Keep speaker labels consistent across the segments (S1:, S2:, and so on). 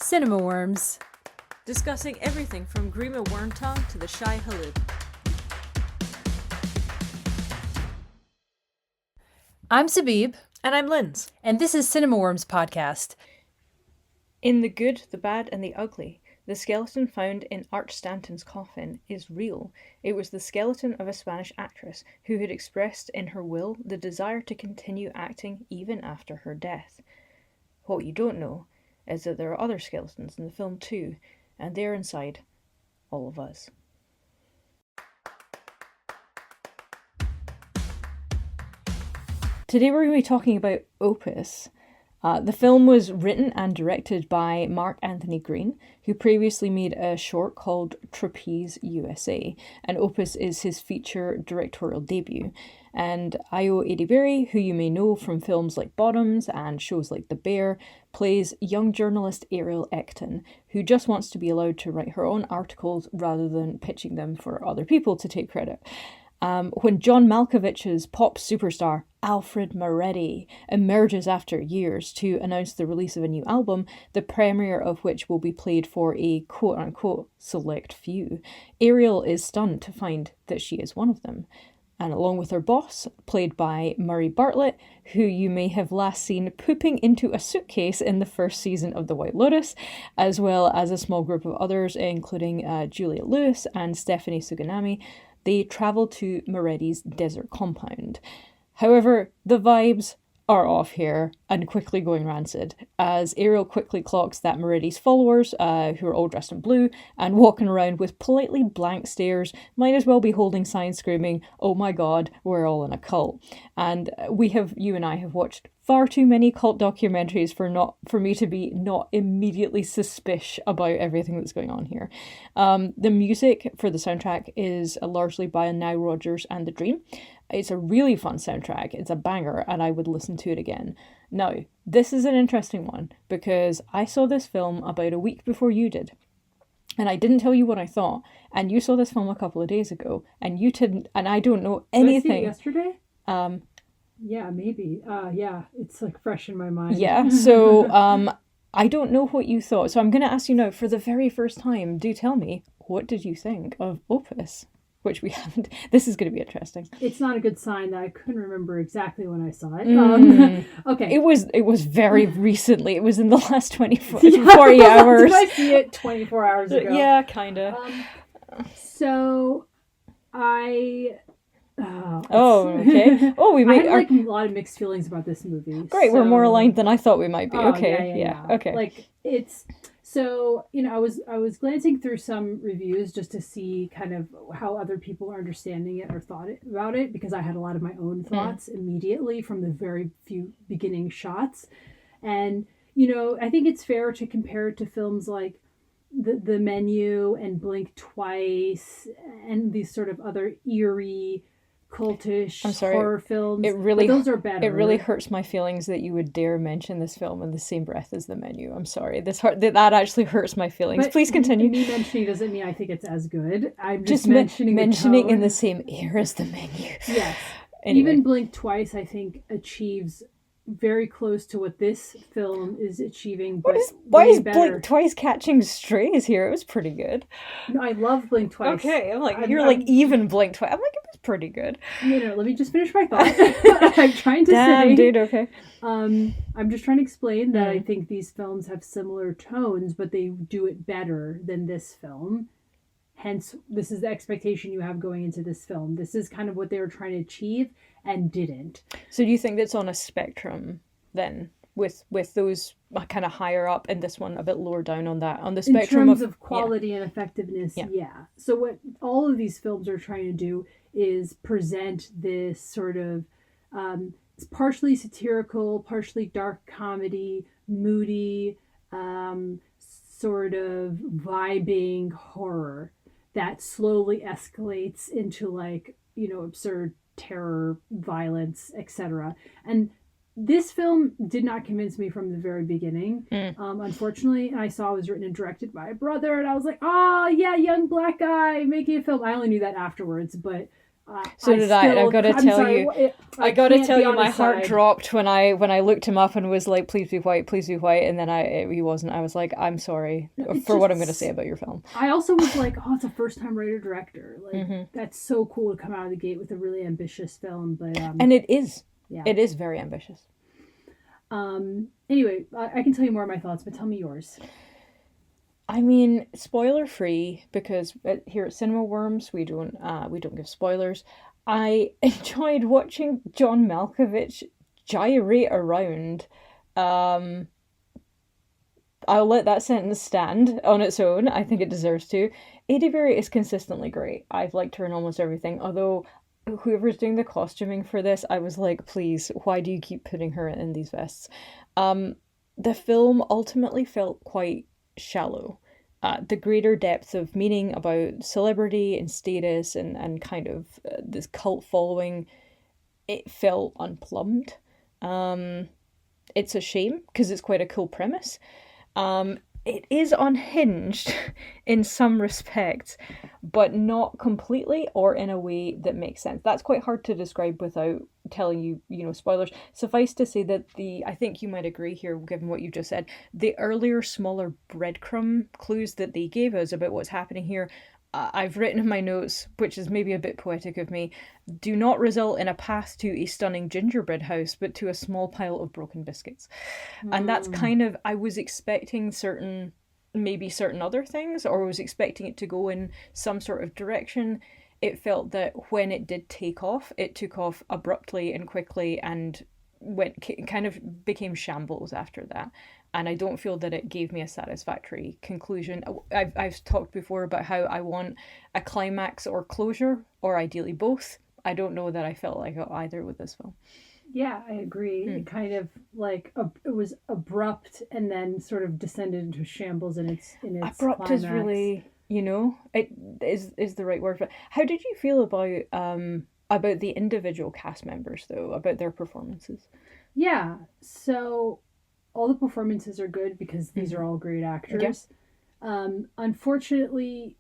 S1: Cinema Worms.
S2: Discussing everything from Grima Wormtongue to the Shy Halib.
S1: I'm Sabib,
S2: And I'm Linz.
S1: and this is Cinema Worms Podcast.
S2: In The Good, the Bad and the Ugly, the skeleton found in Arch Stanton's coffin is real. It was the skeleton of a Spanish actress who had expressed in her will the desire to continue acting even after her death. What you don't know is that there are other skeletons in the film too, and they're inside all of us. Today we're going to be talking about Opus. The film was written and directed by Mark Anthony Green, who previously made a short called Trapeze USA, and Opus is his feature directorial debut. And Ayo Edebiri, who you may know from films like Bottoms and shows like The Bear, plays young journalist Ariel Ecton, who just wants to be allowed to write her own articles rather than pitching them for other people to take credit. When John Malkovich's pop superstar Alfred Moretti emerges after years to announce the release of a new album, the premiere of which will be played for a quote-unquote select few, Ariel is stunned to find that she is one of them. And along with her boss, played by Murray Bartlett, who you may have last seen pooping into a suitcase in the first season of The White Lotus, as well as a small group of others, including Julia Lewis and Stephanie Suganami, they travel to Moretti's desert compound. However, the vibes are off here and quickly going rancid, as Ariel quickly clocks that Moretti's followers, who are all dressed in blue and walking around with politely blank stares, might as well be holding signs screaming, "Oh my god, we're all in a cult." And you and I have watched far too many cult documentaries for me to be not immediately suspicious about everything that's going on here. The music for the soundtrack is largely by Nile Rodgers and The Dream. It's a really fun soundtrack. It's a banger, and I would listen to it again. Now, this is an interesting one because I saw this film about a week before you did. And I didn't tell you what I thought. And you saw this film a couple of days ago, and you didn't, and I don't know anything.
S3: Did I see it yesterday? Yeah, maybe. Yeah, it's like fresh in my mind.
S2: Yeah, so I don't know what you thought. So I'm going to ask you now, for the very first time, do tell me, what did you think of Opus? Which we haven't. This is going to be interesting.
S3: It's not a good sign that I couldn't remember exactly when I saw it. Okay.
S2: It was very recently. It was in the last 40 hours.
S3: Did I see it 24 hours ago?
S2: Yeah, kind of.
S3: So, I...
S2: okay. Oh, we made...
S3: I have a lot of mixed feelings about this movie.
S2: Great,
S3: so...
S2: we're more aligned than I thought we might be. Okay,
S3: yeah.
S2: Okay.
S3: Like, it's... So, I was glancing through some reviews just to see kind of how other people are understanding it or thought about it, because I had a lot of my own thoughts immediately from the very few beginning shots. And, I think it's fair to compare it to films like The Menu and Blink Twice and these sort of other eerie, cultish horror films. Those are better.
S2: It really hurts my feelings that you would dare mention this film in the same breath as The Menu. I'm sorry. That actually hurts my feelings.
S3: But
S2: please continue.
S3: Me mentioning doesn't mean I think it's as good. I'm just
S2: mentioning
S3: the
S2: in the same air as The Menu.
S3: Yes.
S2: Anyway.
S3: Even Blink Twice, I think, achieves very close to what this film is achieving.
S2: Why is Blink Twice catching strays here? It was pretty good.
S3: No, I love Blink Twice.
S2: Okay, I'm even Blink Twice. I'm like, it was pretty good.
S3: No, let me just finish my thought. I'm trying to
S2: say. Dude, okay.
S3: I'm just trying to explain that I think these films have similar tones, but they do it better than this film. Hence, this is the expectation you have going into this film. This is kind of what they were trying to achieve and didn't.
S2: So do you think that's on a spectrum then, with those kind of higher up and this one a bit lower down on the spectrum
S3: in terms of quality and effectiveness? Yeah. So what all of these films are trying to do is present this sort of partially satirical, partially dark comedy, moody, sort of vibing horror that slowly escalates into absurd terror, violence, etc. And this film did not convince me from the very beginning. Unfortunately, I saw it was written and directed by a brother, and I was like, oh yeah, young black guy making a film. I only knew that afterwards, but
S2: So did I. And I've got to
S3: I'm
S2: tell
S3: sorry,
S2: you, I got to tell you, my heart dropped when I looked him up and was like, "Please be white, please be white," and then he wasn't. I was like, "I'm sorry for what I'm going to say about your film."
S3: I also was like, "Oh, it's a first-time writer-director. Like that's so cool to come out of the gate with a really ambitious film." But
S2: and it is, it is very ambitious.
S3: Anyway, I can tell you more of my thoughts, but tell me yours.
S2: I mean, spoiler free, because here at Cinema Worms we don't give spoilers. I enjoyed watching John Malkovich gyrate around. I'll let that sentence stand on its own. I think it deserves to. Ada Berry is consistently great. I've liked her in almost everything, although whoever's doing the costuming for this, I was like, please, why do you keep putting her in these vests? The film ultimately felt quite shallow. The greater depth of meaning about celebrity and status and kind of this cult following, it felt unplumbed. It's a shame because it's quite a cool premise. It is unhinged in some respects, but not completely or in a way that makes sense. That's quite hard to describe without telling you, spoilers. Suffice to say that I think you might agree here, given what you just said, the earlier, smaller breadcrumb clues that they gave us about what's happening here, I've written in my notes, which is maybe a bit poetic of me, do not result in a path to a stunning gingerbread house, but to a small pile of broken biscuits. And that's kind of, I was expecting certain other things, or I was expecting it to go in some sort of direction. It felt that when it did take off, it took off abruptly and quickly and kind of became shambles after that. And I don't feel that it gave me a satisfactory conclusion. I've talked before about how I want a climax or closure, or ideally both. I don't know that I felt like either with this film.
S3: Yeah, I agree. It kind of like it was abrupt and then sort of descended into shambles in its
S2: abrupt climax. Is really, it is the right word for it. How did you feel about the individual cast members though, about their performances?
S3: Yeah, so all the performances are good because these are all great actors. Yeah. Unfortunately,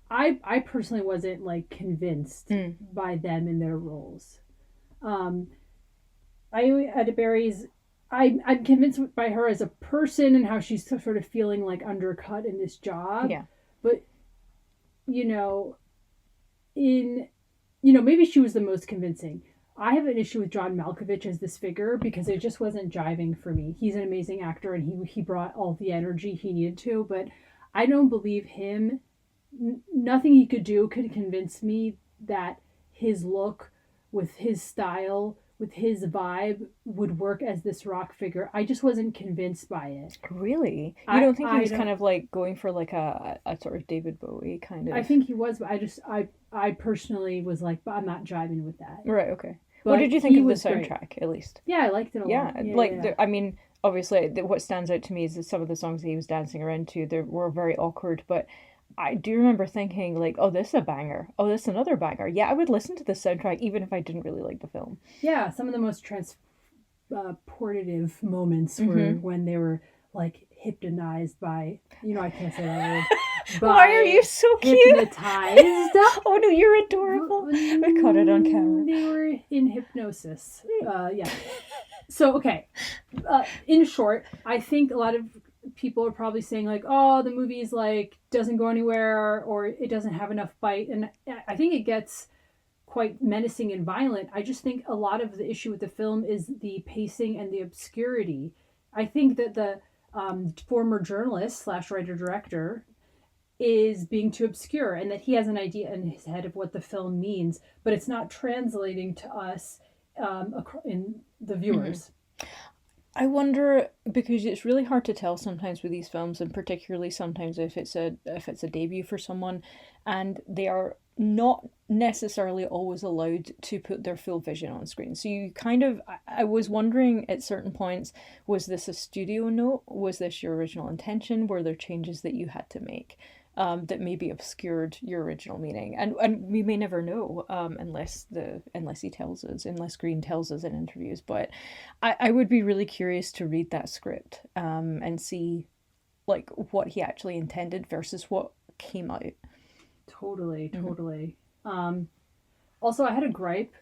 S3: I personally wasn't like convinced by them in their roles. Ada Berry's, I'm convinced by her as a person and how she's sort of feeling like undercut in this job.
S2: Yeah.
S3: But maybe she was the most convincing. I have an issue with John Malkovich as this figure because it just wasn't jiving for me. He's an amazing actor and he brought all the energy he needed to, but I don't believe him. Nothing he could do could convince me that his look, with his style, with his vibe, would work as this rock figure. I just wasn't convinced by it.
S2: Really? You don't think he was kind of like going for like a sort of David Bowie kind of?
S3: I think he was, but I personally was like, but I'm not jiving with that.
S2: Right, okay. But what did you think of the soundtrack, at least?
S3: Yeah, I liked it a lot.
S2: Yeah. I mean, obviously, what stands out to me is that some of the songs that he was dancing around to, they were very awkward, but I do remember thinking, like, oh, this is a banger. Oh, this is another banger. Yeah, I would listen to the soundtrack even if I didn't really like the film.
S3: Yeah, some of the most transportative moments were when they were, like, hypnotized by, I can't say that word.
S2: Why are you so cute?
S3: Hypnotized.
S2: Oh, no, you're adorable. We caught it on camera.
S3: They were in hypnosis. Yeah. So, okay. In short, I think a lot of people are probably saying like, oh, the movie's like doesn't go anywhere or it doesn't have enough bite. And I think it gets quite menacing and violent. I just think a lot of the issue with the film is the pacing and the obscurity. I think that the former journalist / writer-director is being too obscure and that he has an idea in his head of what the film means, but it's not translating to us in the viewers.
S2: I wonder, because it's really hard to tell sometimes with these films, and particularly sometimes if it's a debut for someone, and they are not necessarily always allowed to put their full vision on screen. So you kind of, I was wondering at certain points, was this a studio note? Was this your original intention? Were there changes that you had to make that maybe obscured your original meaning? And we may never know unless he tells us, unless Green tells us in interviews. But I would be really curious to read that script and see like what he actually intended versus what came out.
S3: Totally. Also, I had a gripe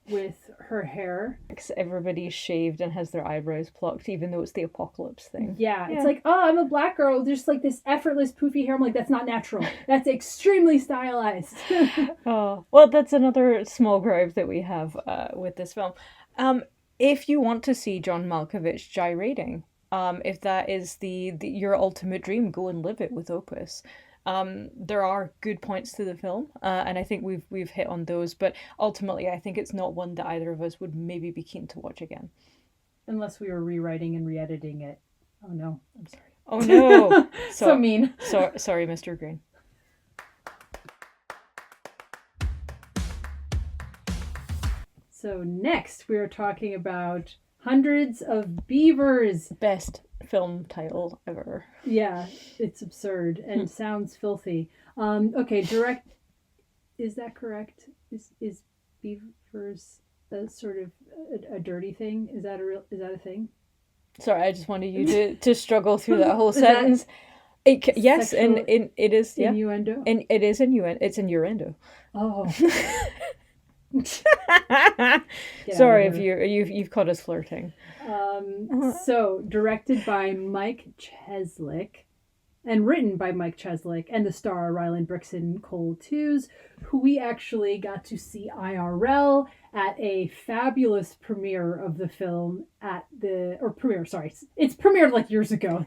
S3: with her hair.
S2: Everybody's shaved and has their eyebrows plucked, even though it's the apocalypse thing.
S3: Yeah, it's like, oh, I'm a black girl, just like this effortless poofy hair. I'm like, that's not natural. That's extremely stylized.
S2: Oh, well, that's another small gripe that we have with this film. If you want to see John Malkovich gyrating, if that is your ultimate dream, go and live it with Opus. There are good points to the film, and I think we've hit on those. But ultimately, I think it's not one that either of us would maybe be keen to watch again,
S3: unless we were rewriting and re-editing it. Oh no, I'm sorry.
S2: Oh no,
S3: so mean.
S2: Sorry, Mr. Green.
S3: So next, we are talking about Hundreds of Beavers.
S2: Best film title ever.
S3: Yeah, it's absurd and sounds filthy. Okay, is that correct? Is Beavers a sort of a dirty thing? Is that a thing?
S2: Sorry, I just wanted you to struggle through that whole sentence. Yes, and it is
S3: innuendo.
S2: And it is innuendo. It's innuendo.
S3: Oh.
S2: Sorry if you've caught us flirting.
S3: So directed by Mike Cheslick and written by Mike Cheslick and the star Ryland Brixton Cole Tews, who we actually got to see IRL at a fabulous premiere of the film it's premiered like years ago,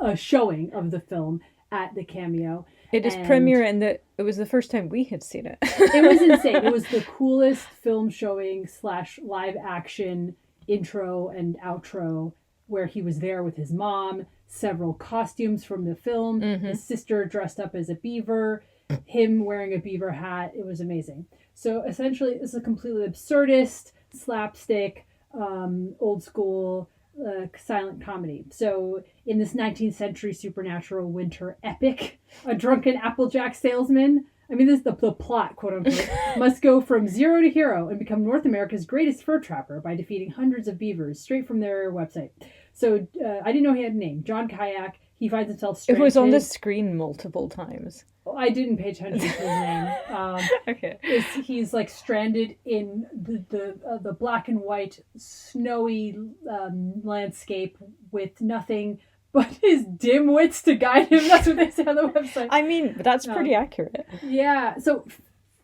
S3: a showing of the film at the Cameo.
S2: It is premiere and it was the first time we had seen it.
S3: It was insane. It was the coolest film showing / live action intro and outro where he was there with his mom, several costumes from the film, his sister dressed up as a beaver, him wearing a beaver hat. It was amazing. So essentially it's a completely absurdist, slapstick, old school silent comedy. So in this 19th century supernatural winter epic, a drunken Applejack salesman, this is the plot, quote unquote, must go from zero to hero and become North America's greatest fur trapper by defeating hundreds of beavers, straight from their website. So I didn't know he had a name. John Kayak. He finds himself stranded.
S2: It was on the screen multiple times.
S3: I didn't pay attention to his name.
S2: Okay.
S3: He's like stranded in the black and white snowy landscape with nothing but his dim wits to guide him. That's what they say on the website.
S2: That's pretty accurate.
S3: Yeah. So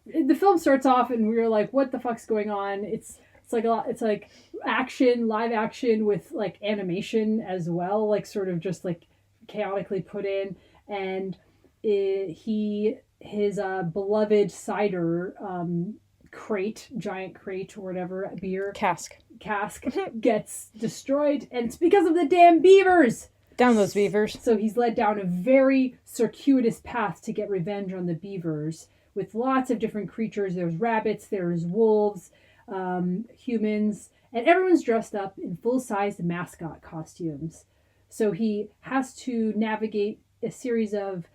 S3: the film starts off and we were like, what the fuck's going on? It's like it's like live action with like animation as well, like sort of just like chaotically put in. And his beloved cider giant crate or whatever, beer cask gets destroyed, and it's because of the damn beavers.
S2: Down those beavers.
S3: So he's led down a very circuitous path to get revenge on the beavers with lots of different creatures. There's rabbits, there's wolves, humans, and everyone's dressed up in full-sized mascot costumes. So he has to navigate a series of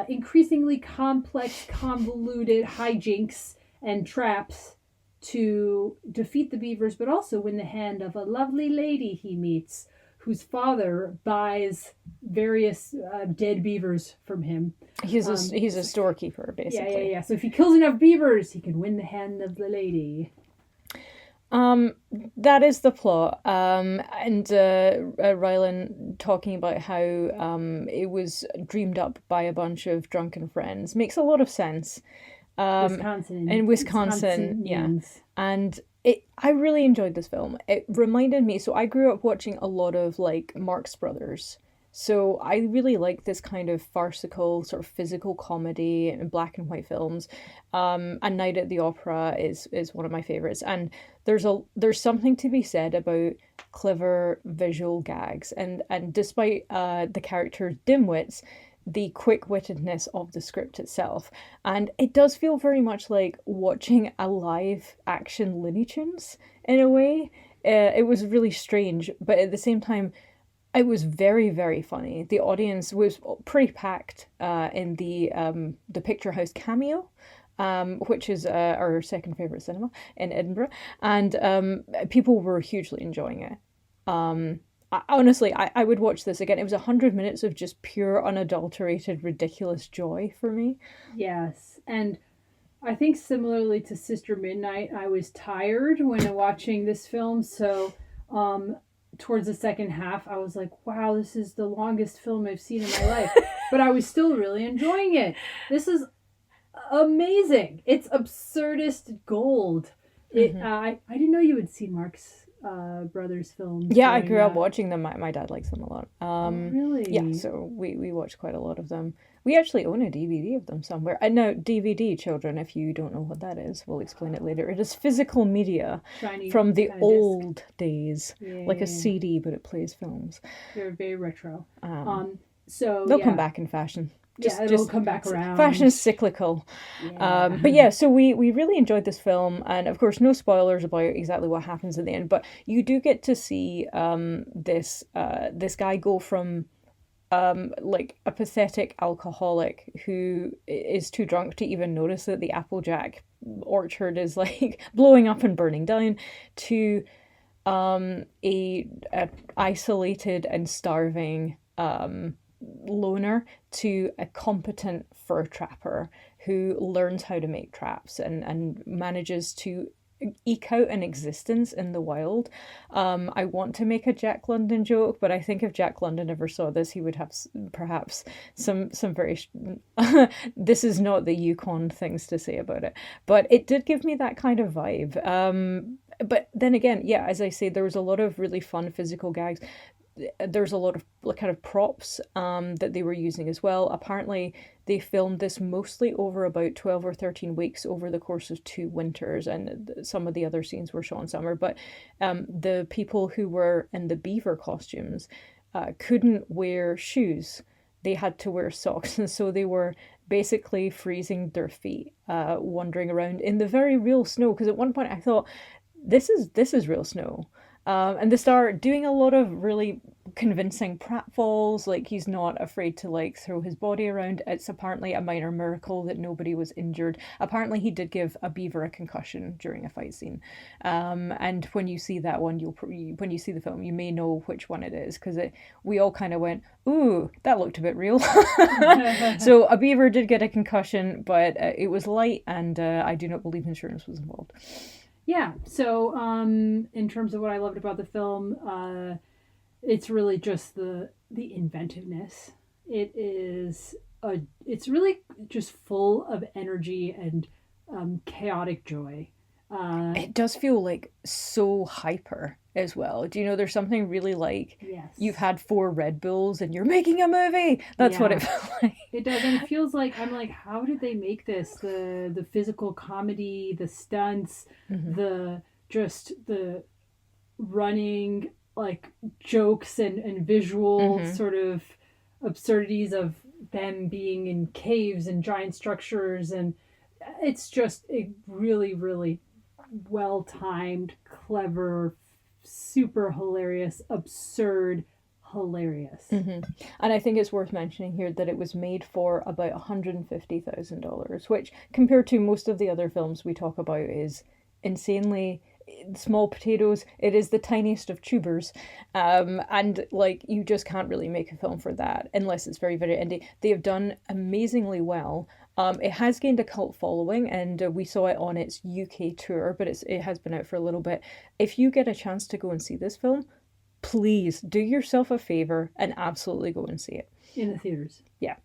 S3: increasingly complex, convoluted hijinks and traps to defeat the beavers, but also win the hand of a lovely lady he meets, whose father buys various dead beavers from him.
S2: He's a storekeeper, basically.
S3: Yeah. So if he kills enough beavers, he can win the hand of the lady.
S2: That is the plot. And Rylan talking about how it was dreamed up by a bunch of drunken friends makes a lot of sense. Wisconsin, yeah. And I really enjoyed this film. It reminded me, so I grew up watching a lot of like Marx Brothers. So I really like this kind of farcical sort of physical comedy and black and white films. And Night at the Opera is one of my favorites. And there's something to be said about clever visual gags. And despite the characters' dimwits, the quick-wittedness of the script itself. And it does feel very much like watching a live action Looney Tunes in a way. It was really strange, but at the same time, it was very, very funny. The audience was pretty packed in the Picture House Cameo, which is our second favourite cinema in Edinburgh. And people were hugely enjoying it. Honestly, I would watch this again. It was 100 minutes of just pure, unadulterated, ridiculous joy for me.
S3: Yes, and I think similarly to Sister Midnight, I was tired when watching this film. So towards the second half, I was like, wow, this is the longest film I've seen in my life. But I was still really enjoying it. This is amazing. It's absurdist gold. I didn't know you had seen Marx Brothers films.
S2: Yeah, I grew up watching them. My dad likes them a lot.
S3: Really?
S2: Yeah, so we watched quite a lot of them. We actually own a DVD of them somewhere. And now, DVD, children, if you don't know what that is, we'll explain it later. It is physical media
S3: Shiny
S2: from the
S3: kind of
S2: old days.
S3: Yeah,
S2: like a CD, but it plays films.
S3: They're very retro.
S2: They'll come back in fashion.
S3: It'll come back around.
S2: Fashion is cyclical.
S3: Yeah.
S2: But yeah, so we really enjoyed this film, and of course, no spoilers about exactly what happens at the end. But you do get to see this guy go from like a pathetic alcoholic who is too drunk to even notice that the Applejack orchard is like blowing up and burning down, to a isolated and starving loner, to a competent fur trapper who learns how to make traps and manages to eke out an existence in the wild. I want to make a Jack London joke, but I think if Jack London ever saw this, he would have perhaps some very this is not the Yukon things to say about it, but it did give me that kind of vibe. But then again, yeah, as I say, there was a lot of really fun physical gags. There's a lot of kind of props that they were using as well. Apparently, they filmed this mostly over about 12 or 13 weeks over the course of 2 winters, and some of the other scenes were shot in summer. But the people who were in the beaver costumes couldn't wear shoes. They had to wear socks, and so they were basically freezing their feet, wandering around in the very real snow. Because at one point I thought, this is real snow. And they start doing a lot of really convincing pratfalls, like he's not afraid to like throw his body around. It's apparently a minor miracle that nobody was injured. Apparently he did give a beaver a concussion during a fight scene. And when you see that one, when you see the film, you may know which one it is, because we all kind of went, ooh, that looked a bit real. So a beaver did get a concussion, but it was light, and I do not believe insurance was involved.
S3: Yeah, so in terms of what I loved about the film, it's really just the inventiveness. It's really just full of energy and chaotic joy.
S2: It does feel like so hyper as well. Do you know, there's something really like,
S3: yes,
S2: you've had 4 Red Bulls and you're making a movie. That's what it felt like.
S3: It does, and it feels like, I'm like, how did they make this? The physical comedy, the stunts, the running like jokes and visual sort of absurdities of them being in caves and giant structures, and it's just a really, really well-timed, clever, super hilarious, absurd, hilarious.
S2: And I think it's worth mentioning here that it was made for about $150,000, which compared to most of the other films we talk about is insanely small potatoes. It is the tiniest of tubers, and like, you just can't really make a film for that unless it's very, very indie. They have done amazingly well. It has gained a cult following, and we saw it on its UK tour, but it has been out for a little bit. If you get a chance to go and see this film, please do yourself a favor and absolutely go and see it.
S3: In the theaters.
S2: Yeah.